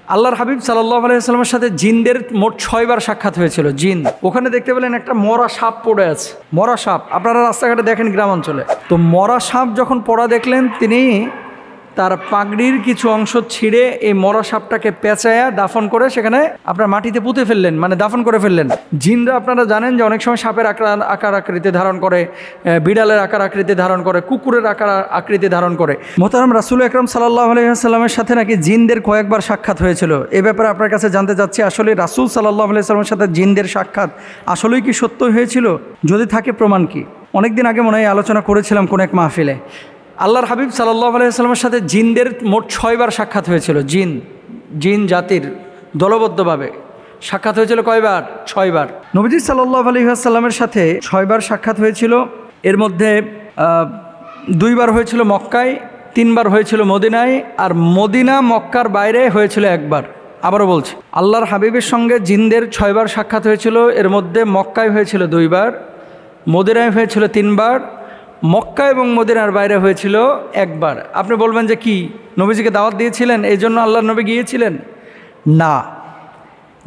আল্লাহর হাবিব সাল্লাল্লাহু আলাইহি ওয়াসাল্লামের সাথে জিনদের মোট 6 বার সাক্ষাৎ হয়েছিল। জিন ওখানে দেখতে পেলেন একটা মরা সাপ পড়ে আছে, মরা সাপ। আপনারা রাস্তাঘাটে দেখেন গ্রামাঞ্চলে, তো মরা সাপ যখন পড়া দেখলেন, তিনি তার পাগড়ির কিছু অংশ ছিঁড়ে এই মরা সাপটাকে পেঁচায়া দাফন করে সেখানে আপনার মাটিতে পুঁতে ফেললেন, মানে দাফন করে ফেললেন। জিনরা আপনারা জানেন যে অনেক সময় সাপের আকার আকৃতি ধারণ করে, বিড়ালের আকার আকৃতি ধারণ করে, কুকুরের আকার আকৃতি ধারণ করে। মোহতারাম রাসূল আকরাম সাল্লাল্লাহু আলাইহি ওয়াসাল্লামের সাথে নাকি জিনদের কয়েকবার সাক্ষাৎ হয়েছিল। এ ব্যাপারে আপনার কাছে জানতে চাচ্ছি, আসলে রাসূল সাল্লাল্লাহু আলাইহি ওয়াসাল্লামের সাথে জিনদের সাক্ষাৎ আসলেই কি সত্য হয়েছিল? যদি থাকে প্রমাণ কি? অনেকদিন আগে মনে হয় আলোচনা করেছিলাম কোন এক মাহফিলে। আল্লাহর হাবিব সাল্লাল্লাহু আলাইহি ওয়াসাল্লামের সাথে জিনদের মোট 6 বার সাক্ষাৎ হয়েছিল। জিন জাতির দলবদ্ধভাবে সাক্ষাৎ হয়েছিল কয়বার? 6 বার। নবীজি সাল্লাল্লাহু আলাইহি ওয়াসাল্লামের সাথে 6 বার সাক্ষাৎ হয়েছিল। এর মধ্যে 2 বার হয়েছিল মক্কায়, 3 বার হয়েছিল মদিনায়, আর মদিনা মক্কার বাইরে হয়েছিল 1 বার। আবারও বলছি, আল্লাহর হাবিবের সঙ্গে জিনদের 6 বার সাক্ষাৎ হয়েছিল। এর মধ্যে মক্কায় হয়েছিল 2 বার, মদিনায় হয়েছিল 3 বার, মক্কা এবং মদিনার বাইরে হয়েছিল 1 বার। আপনি বলবেন যে কি, নবীজিকে দাওয়াত দিয়েছিলেন এই জন্য আল্লাহর নবী গিয়েছিলেন? না,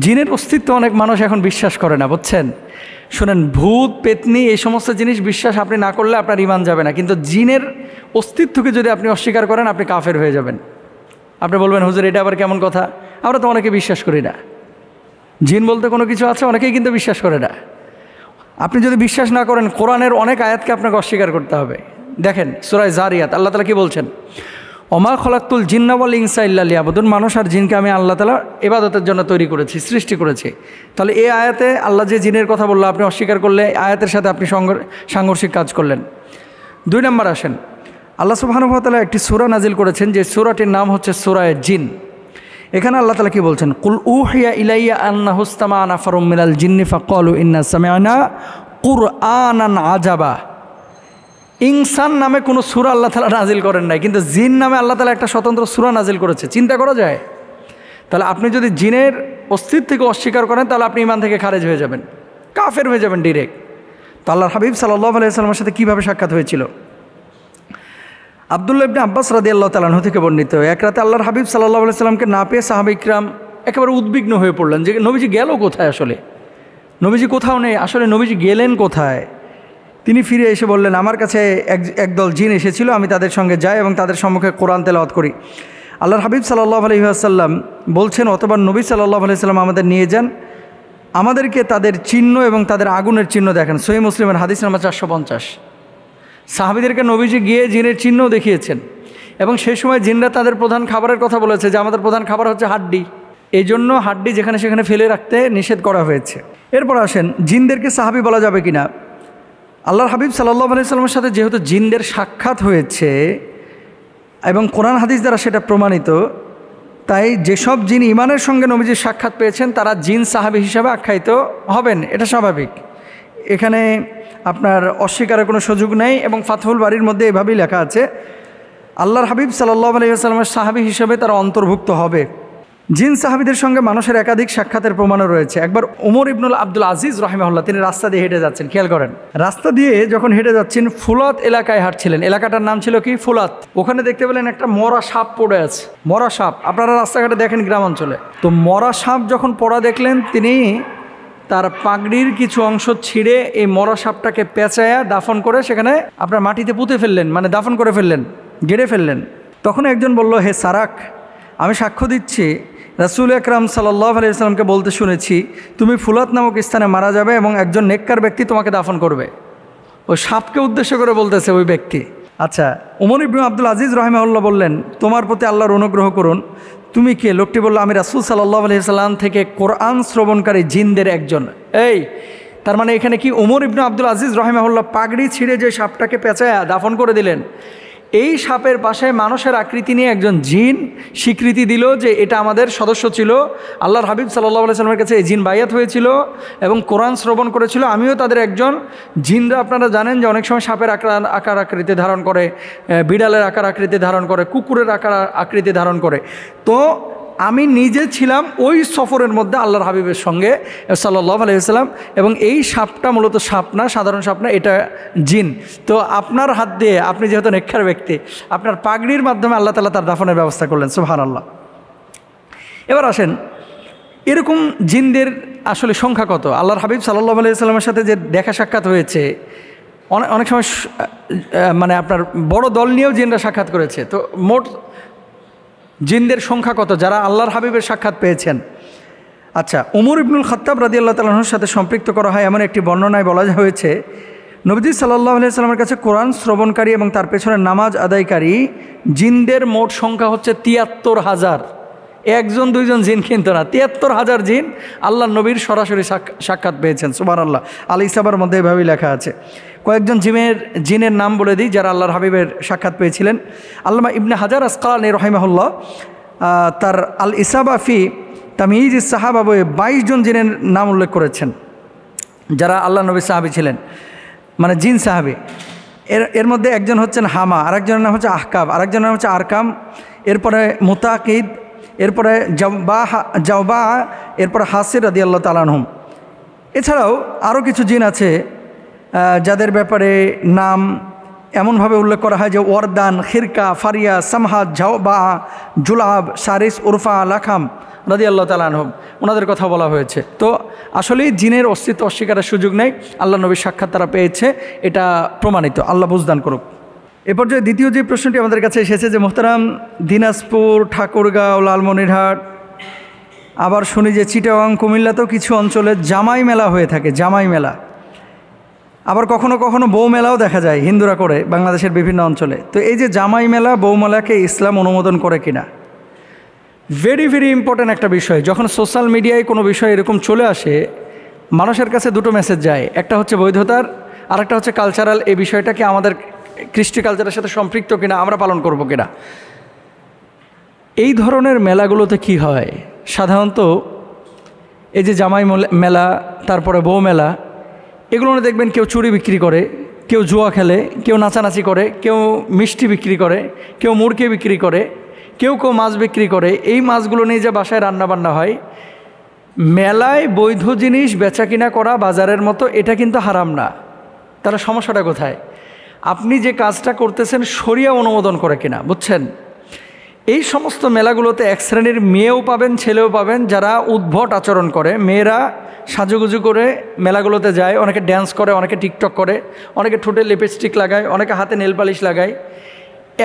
জিনের অস্তিত্ব অনেক মানুষ এখন বিশ্বাস করে না, বুঝছেন? শোনেন, ভূত পেতনি এই সমস্ত জিনিস বিশ্বাস আপনি না করলে আপনার ঈমান যাবে না, কিন্তু জিনের অস্তিত্বকে যদি আপনি অস্বীকার করেন, আপনি কাফের হয়ে যাবেন। আপনি বলবেন, হুজুর এটা আবার কেমন কথা? আমরা তো অনেকে বিশ্বাস করি না, জিন বলতে কোনো কিছু আছে, অনেকেই কিন্তু বিশ্বাস করে না। আপনি যদি বিশ্বাস না করেন, কোরআনের অনেক আয়াতকে আপনাকে অস্বীকার করতে হবে। দেখেন সূরা যারিয়াত, আল্লাহ তাআলা কি বলছেন? ওমা খলাকতুল জিন্না ওয়াল ইনসা ইল্লা লিয়াবুদুন, মানুষ আর জিনকে আমি আল্লাহ তাআলা ইবাদতের জন্য তৈরি করেছি, সৃষ্টি করেছি। তাহলে এই আয়াতে আল্লাহ যে জিনের কথা বললো, আপনি অস্বীকার করলে আয়াতের সাথে আপনি সাংঘর্ষিক কাজ করলেন। 2 নম্বর আসেন, আল্লাহ সুবহানাহু ওয়া তাআলা একটি সূরা নাজিল করেছেন, যে সূরাটির নাম হচ্ছে সূরা জিন। এখানে আল্লাহ তাআলা কি বলছেন? কুল উহিয়া ইলাইয়া আন্নাহু ইসতামা'a নাফারুম মিনাল জিন্নি ফাকালু ইন্না সামি'না কুরআনান আজাবা। ইনসান নামে কোনো সূরা আল্লাহ তাআলা নাজিল করেন নাই, কিন্তু জিন নামে আল্লাহ তাআলা একটা স্বতন্ত্র সূরা নাজিল করেছে। চিন্তা করা যায়? তাহলে আপনি যদি জিনের অস্তিত্বকে অস্বীকার করেন, তাহলে আপনি ঈমান থেকে খারেজ হয়ে যাবেন, কাফের হয়ে যাবেন ডিরেক্ট। তো আল্লাহর হাবিব সাল্লাল্লাহু আলাইহি ওয়াসাল্লামের সাথে কীভাবে সাক্ষাৎ হয়েছিল? আব্দুল্লাহ ইবনে আব্বাস রাদিয়াল্লাহু তাআলা আনহু থেকে বর্ণিত, এক রাতে আল্লাহর হাবিব সাল্লাল্লাহু আলাইহি ওয়াসাল্লামকে না পেয়ে সাহাবা ইকরাম একেবারে উদ্বিগ্ন হয়ে পড়লেন যে নবীজি গেল কোথায়? আসলে নবীজি কোথাও নেই, আসলে নবীজি গেলেন কোথায়? তিনি ফিরে এসে বললেন, আমার কাছে একদল জিন এসেছিল, আমি তাদের সঙ্গে যাই এবং তাদের সম্মুখে কোরআন তেলাওয়াত করি। আল্লাহর হাবিব সাল্লাল্লাহু আলাইহি ওয়াসাল্লাম বলছেন, অতঃপর নবী সাল্লাল্লাহু আলাইহি ওয়াসাল্লাম আমাদের নিয়ে যান, আমাদেরকে তাদের চিহ্ন এবং তাদের আগুনের চিহ্ন দেখেন। সহিহ মুসলিমের হাদিস নাম্বার 450। সাহাবীদেরকে নবীজি গিয়ে জিনের চিহ্নও দেখিয়েছেন, এবং সেই সময় জিনরা তাদের প্রধান খাবারের কথা বলেছে যে আমাদের প্রধান খাবার হচ্ছে হাড্ডি, এই জন্য হাড্ডি যেখানে সেখানে ফেলে রাখতে নিষেধ করা হয়েছে। এরপর আসেন, জিনদেরকে সাহাবী বলা যাবে কিনা? আল্লাহর হাবিব সাল্লাল্লাহু আলাইহি ওয়াসাল্লামের সাথে যেহেতু জিনদের সাক্ষাৎ হয়েছে এবং কোরআন হাদিস দ্বারা সেটা প্রমাণিত, তাই যেসব জিন ইমানের সঙ্গে নবীজির সাক্ষাৎ পেয়েছেন তারা জিন সাহাবী হিসাবে আখ্যায়িত হবেন, এটা স্বাভাবিক। এখানে আপনার অস্বীকারের কোনো সুযোগ নেই, এবং ফাতহুল বারীর মধ্যে এভাবেই লেখা আছে, আল্লাহর হাবিব সাল্লাল্লাহু আলাইহি ওয়াসাল্লামের সাহাবী হিসেবে তারা অন্তর্ভুক্ত হবে। জিন সাহাবীদের সঙ্গে মানুষের একাধিক সাক্ষাতের প্রমাণও রয়েছে। একবার ওমর ইবনুল আব্দুল আজিজ রাহিমাহুল্লাহ, তিনি রাস্তা দিয়ে হেঁটে যাচ্ছেন, খেয়াল করেন, রাস্তা দিয়ে যখন হেঁটে যাচ্ছেন ফুলাত এলাকায় হাঁটছিলেন। এলাকাটার নাম ছিল কি? ফুলাত। ওখানে দেখতে পেলেন একটা মরা সাপ পড়ে আছে, মরা সাপ। আপনারা রাস্তাঘাটে দেখেন গ্রামাঞ্চলে, তো মরা সাপ যখন পড়া দেখলেন, তিনি তার পাগড়ির কিছু অংশ ছিঁড়ে এই মরা সাপটাকে পেঁচায়া দাফন করে সেখানে আপনার মাটিতে পুঁতে ফেললেন, মানে দাফন করে ফেললেন, গেড়ে ফেললেন। তখন একজন বলল, হে সারাক, আমি সাক্ষ্য দিচ্ছি রাসূল আকরাম সাল্লাল্লাহু আলাইহি ওয়াসাল্লামকে বলতে শুনেছি, তুমি ফুলাত নামক স্থানে মারা যাবে এবং একজন নেককার ব্যক্তি তোমাকে দাফন করবে। ওই সাপকে উদ্দেশ্য করে বলতেছে ওই ব্যক্তি। আচ্ছা, ওমর ইবনে আব্দুল আজিজ রাহিমাহুল্লাহ বললেন, তোমার প্রতি আল্লাহর অনুগ্রহ করুন, তুমি কে? লোকটি বলল, আমি রাসূল সাল্লাল্লাহু আলাইহি ওয়াসাল্লাম থেকে কোরআন শ্রবণকারী জিনদের একজন। এই তার মানে এখানে কি ওমর ইবনে আব্দুল আজিজ রাহিমাহুল্লাহ পাগড়ি ছিঁড়ে যে সাপটাকে পেঁচায়া দাফন করে দিলেন, এই সাপের পাশে মানুষের আকৃতি নিয়ে একজন জিন স্বীকৃতি দিল যে এটা আমাদের সদস্য ছিল। আল্লাহর হাবিব সাল্লাল্লাহু আলাইহি ওয়াসাল্লামের কাছে এই জিন বাইয়াত হয়েছিল এবং কোরআন শ্রবণ করেছিল, আমিও তাদের একজন। জিনরা আপনারা জানেন যে অনেক সময় সাপের আকার আকৃতি ধারণ করে, বিড়ালের আকার আকৃতি ধারণ করে, কুকুরের আকার আকৃতি ধারণ করে। তো আমি নিজে ছিলাম ওই সফরের মধ্যে আল্লাহর হাবিবের সঙ্গে সাল্লাল্লাহু আলাইহি ওয়াসাল্লাম, এবং এই সাপটা মূলত সাপ না, সাধারণ সাপ না, এটা জিন। তো আপনার হাত দিয়ে, আপনি যেহেতু নেককার ব্যক্তি, আপনার পাগড়ির মাধ্যমে আল্লাহ তাআলা তার দাফনের ব্যবস্থা করলেন। সুবহানাল্লাহ। এবার আসেন, এরকম জিনদের আসলে সংখ্যা কত? আল্লাহর হাবিব সাল্লাল্লাহু আলাইহি সাল্লামের সাথে যে দেখা সাক্ষাৎ হয়েছে, অনেক সময় মানে আপনার বড় দল নিয়েও জিনরা সাক্ষাৎ করেছে। তো মোট জিনদের সংখ্যা কত যারা আল্লাহর হাবিবের সাক্ষাৎ পেয়েছেন? আচ্ছা, উমর ইবনুল খাত্তাব রাদিয়াল্লাহু তাআলা আনহুর সাথে সম্পৃক্ত করা হয় এমন একটি বর্ণনায় বলা হয়েছে, নবীজি সাল্লাল্লাহু আলাইহি সাল্লামের কাছে কোরআন শ্রবণকারী এবং তার পেছনে নামাজ আদায়কারী জিনদের মোট সংখ্যা হচ্ছে ৭৩,০০০। একজন দুইজন জিন কিন্তু না, ৭৩,০০০ জিন আল্লাহ নবীর সরাসরি সাক্ষাৎ পেয়েছেন। সুবহানাল্লাহ। আল ইসাবার মধ্যে এভাবেই লেখা আছে। কয়েকজন জিনের নাম বলে দিই যারা আল্লাহর হাবিবের সাক্ষাৎ পেয়েছিলেন। আল্লামা ইবনে হাজার আসকালানী রাহিমাহুল্লাহ তার আল ইসাবা ফি তামিজ সাহাবা বইয়ে ২২ জন জিনের নাম উল্লেখ করেছেন যারা আল্লাহ নবীর সাহাবী ছিলেন, মানে জিন সাহাবী। এর মধ্যে একজন হচ্ছেন হামা, আরেকজনের নাম হচ্ছে আহকাব, আরেকজনের নাম হচ্ছে আরকাম, এরপরে মুতাকিদ, এরপরে জাওবা, এরপরে হাসির রাদিয়াল্লাহু তাআলা আনহুম। এছাড়াও আরও কিছু জিন আছে যাদের ব্যাপারে নাম এমনভাবে উল্লেখ করা হয় যে ওয়ারদান, খিরকা, ফারিয়া, সামহাদ, জাওবা, জুলাব, সারিস, উরফা, লাখাম রাদিয়াল্লাহু তাআলা আনহুম, ওনাদের কথা বলা হয়েছে। তো আসলেই জিনের অস্তিত্ব অস্বীকারের সুযোগ নেই, আল্লাহ নবীর সাক্ষাৎ তারা পেয়েছে, এটা প্রমাণিত। আল্লাহ বুঝদান করুক। এ পর্যায়ে দ্বিতীয় যে প্রশ্নটি আমাদের কাছে এসেছে যে মোহতারাম, দিনাজপুর, ঠাকুরগাঁও, লালমনিরহাট, আবার শুনি যে চিটাগাং, কুমিল্লাতেও কিছু অঞ্চলে জামাই মেলা হয়ে থাকে, জামাই মেলা। আবার কখনো কখনো বউ মেলাও দেখা যায় হিন্দুরা করে বাংলাদেশের বিভিন্ন অঞ্চলে। তো এই যে জামাই মেলা, বউ মেলাকে ইসলাম অনুমোদন করে কিনা? ভেরি ভেরি ইম্পর্ট্যান্ট একটা বিষয়। যখন সোশ্যাল মিডিয়ায় কোনো বিষয় এরকম চলে আসে, মানুষের কাছে দুটো মেসেজ যায়, একটা হচ্ছে বৈধতার, আরেকটা হচ্ছে কালচারাল। এই বিষয়টাকে আমাদের কৃষ্টি কালচারের সাথে সম্পৃক্ত কিনা, আমরা পালন করব কিনা। এই ধরনের মেলাগুলোতে কি হয় সাধারণত, এই যে জামাই মেলা, তারপরে বউ মেলা, এগুলো দেখবেন কেউ চুরি বিক্রি করে, কেউ জুয়া খেলে, কেউ নাচানাচি করে, কেউ মিষ্টি বিক্রি করে, কেউ মুরগি বিক্রি করে, কেউ কেউ মাছ বিক্রি করে। এই মাছগুলো নিয়ে যে বাসায় রান্নাবান্না হয়, মেলায় বৈধ জিনিস বেচা কিনা করা বাজারের মতো, এটা কিন্তু হারাম না। তাহলে সমস্যাটা কোথায়? আপনি যে কাজটা করতেছেন শরিয়া অনুমোদন করে কিনা, বুঝছেন? এই সমস্ত মেলাগুলোতে এক শ্রেণীর মেয়েও পাবেন, ছেলেও পাবেন যারা উদ্ভট আচরণ করে। মেয়েরা সাজুগুজু করে মেলাগুলোতে যায়, অনেকে ড্যান্স করে, অনেকে টিকটক করে, অনেকে ঠোঁটে লিপস্টিক লাগায়, অনেকে হাতে নেল পালিশ লাগায়।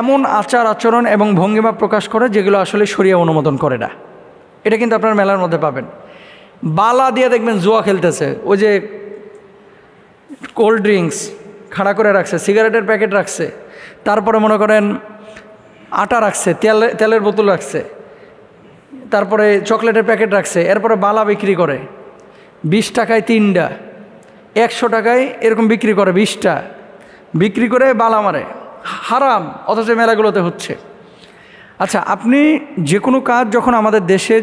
এমন আচার আচরণ এবং ভঙ্গিমা প্রকাশ করে যেগুলো আসলে শরিয়া অনুমোদন করে না। এটা কিন্তু আপনার মেলার মধ্যে পাবেন। বালা দিয়ে দেখবেন জুয়া খেলতেছে, ওই যে কোল্ড ড্রিঙ্কস খাড়া করে রাখছে, সিগারেটের প্যাকেট রাখছে, তারপরে মনে করেন আটা রাখছে, তেলের বোতল রাখছে, তারপরে চকলেটের প্যাকেট রাখছে, এরপরে বালা বিক্রি করে 20 টাকায় 3টা, 100 টাকায় এরকম বিক্রি করে 20টা, বিক্রি করে বালা মারে। হারাম, অথচ মেলাগুলোতে হচ্ছে। আচ্ছা, আপনি যে কোনো কাজ যখন আমাদের দেশে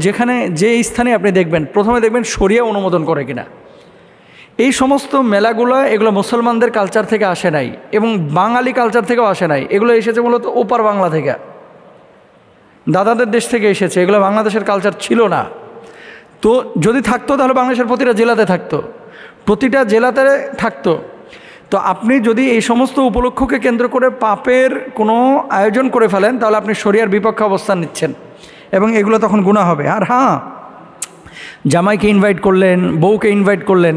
যেখানে যে স্থানে আপনি দেখবেন, প্রথমে দেখবেন শরিয়া অনুমোদন করে কিনা। এই সমস্ত মেলাগুলো এগুলো মুসলমানদের কালচার থেকে আসে নাই এবং বাঙালি কালচার থেকেও আসে নাই। এগুলো এসেছে মূলত ওপার বাংলা থেকে, দাদাদের দেশ থেকে এসেছে। এগুলো বাংলাদেশের কালচার ছিল না। তো যদি থাকতো তাহলে বাংলাদেশের প্রতিটা জেলাতে থাকতো, প্রতিটা জেলাতে থাকতো। তো আপনি যদি এই সমস্ত উপলক্ষকে কেন্দ্র করে পাপের কোনো আয়োজন করে ফেলেন, তাহলে আপনি শরিয়ার বিপক্ষে অবস্থান নিচ্ছেন এবং এগুলো তখন গুনাহ হবে। আর হ্যাঁ, জামাইকে ইনভাইট করলেন, বউকে ইনভাইট করলেন,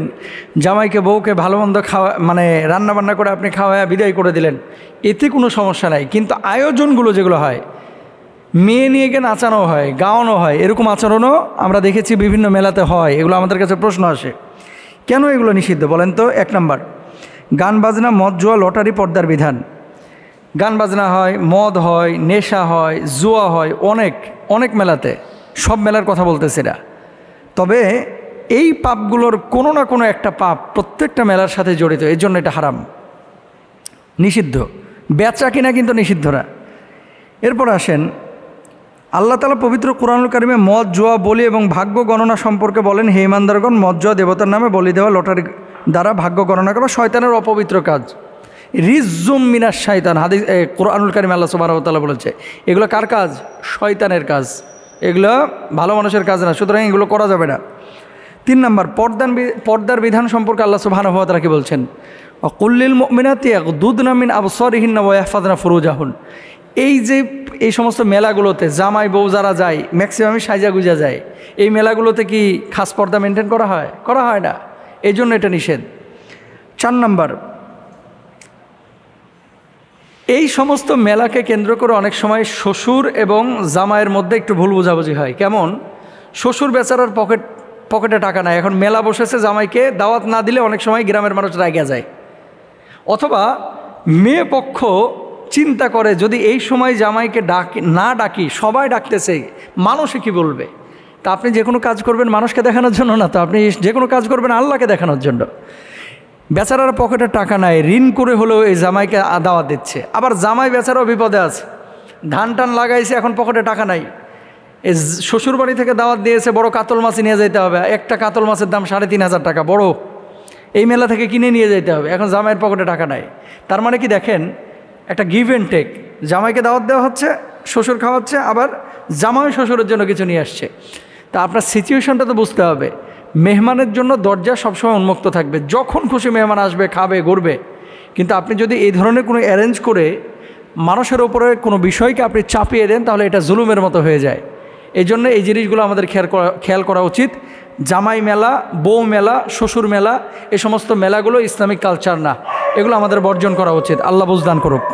জামাইকে বউকে ভালো মন্দ খাওয়া, মানে রান্নাবান্না করে আপনি খাওয়া বিদায় করে দিলেন, এতে কোনো সমস্যা নাই। কিন্তু আয়োজনগুলো যেগুলো হয়, মেয়ে নিয়ে গিয়ে নাচানো হয়, গাওয়ানো হয়, এরকম আচরণও আমরা দেখেছি বিভিন্ন মেলাতে হয়। এগুলো আমাদের কাছে প্রশ্ন আসে, কেন এগুলো নিষিদ্ধ বলেন তো? 1 নাম্বার, গান বাজনা, মদ, জুয়া, লটারি, পর্দার বিধান। গান বাজনা হয়, মদ হয়, নেশা হয়, জুয়া হয় অনেক অনেক মেলাতে, সব মেলার কথা বলতেছি না। তবে এই পাপগুলোর কোনো না কোনো একটা পাপ প্রত্যেকটা মেলার সাথে জড়িত, এর জন্য এটা হারাম, নিষিদ্ধ। বেচা কিনা কিন্তু নিষিদ্ধ না। এরপর আসেন, আল্লাহ তাআলা পবিত্র কোরআনুল কারিমে মদ, জুয়া, বলি এবং ভাগ্য গণনা সম্পর্কে বলেন, হে ইমানদারগণ, মদ, জুয়া, দেবতার নামে বলি দেওয়া, লটারি দ্বারা ভাগ্য গণনা করা শয়তানের অপবিত্র কাজ। রিজ্জুম মিনাশ শয়তান, হাদিস কোরআনুল কারিমে আল্লাহ সুবহানাহু ওয়া তাআলা বলেছে। এগুলো কার কাজ? শয়তানের কাজ, এগুলো ভালো মানুষের কাজ না, সুতরাং এগুলো করা যাবে না। 3 নাম্বার, পর্দার বিধান সম্পর্কে আল্লাহ সুবহানাহু ওয়া তাআলা কি বলছেন? কুল্লিল মুমিনাতি ইয়াগদুদনা মিন আবসারিহিন্না ওয়া ইয়াহফাযনা ফুরুজাহুন। এই যে এই সমস্ত মেলাগুলোতে জামাই বউ যারা যায় ম্যাক্সিমামই সাজা গুজা যায়, এই মেলাগুলোতে কি খাস পর্দা মেনটেন করা হয়? করা হয় না, এই জন্য এটা নিষেধ। 4 নাম্বার, এই সমস্ত মেলাকে কেন্দ্র করে অনেক সময় শ্বশুর এবং জামাইয়ের মধ্যে একটু ভুল বোঝাবুঝি হয়। কেমন? শ্বশুর বেচারার পকেটে টাকা নাই, এখন মেলা বসেছে, জামাইকে দাওয়াত না দিলে অনেক সময় গ্রামের মানুষ রাগিয়া যায়। অথবা মেয়ে পক্ষ চিন্তা করে যদি এই সময় জামাইকে না ডাকি, সবাই ডাকতেছে, মানুষে কি বলবে? তা আপনি যে কোনো কাজ করবেন মানুষকে দেখানোর জন্য না, তো আপনি যে কোনো কাজ করবেন আল্লাহকে দেখানোর জন্য। বেচারার পকেটে টাকা নাই, ঋণ করে হলেও এই জামাইকে দাওয়াত দিচ্ছে। আবার জামাই বেচারাও বিপদে আছে, ধান টান লাগাইছে, এখন পকেটে টাকা নাই। এই শ্বশুরবাড়ি থেকে দাওয়াত দিয়েছে, বড় কাতল মাছ নিয়ে যেতে হবে, একটা কাতল মাছের দাম 3,500 টাকা বড়, এই মেলা থেকে কিনে নিয়ে যেতে হবে, এখন জামাইয়ের পকেটে টাকা নাই। তার মানে কি দেখেন, একটা গিভ অ্যান্ড টেক, জামাইকে দাওয়াত দেওয়া হচ্ছে, শ্বশুর খাওয়াচ্ছে, আবার জামাই শ্বশুরের জন্য কিছু নিয়ে আসছে। তা আপনার সিচুয়েশনটা তো বুঝতে হবে। মেহমানের জন্য দরজা সবসময় উন্মুক্ত থাকবে, যখন খুশি মেহমান আসবে, খাবে, ঘুরবে। কিন্তু আপনি যদি এই ধরনের কোনো অ্যারেঞ্জ করে মানুষের ওপরে কোনো বিষয়কে আপনি চাপিয়ে দেন, তাহলে এটা জুলুমের মতো হয়ে যায়। এই জন্য এই জিনিসগুলো আমাদের খেয়াল করা উচিত। জামাই মেলা, বউ মেলা, শ্বশুর মেলা, এই সমস্ত মেলাগুলো ইসলামিক কালচার না, এগুলো আমাদের বর্জন করা উচিত। আল্লাহ বুঝদান করুক।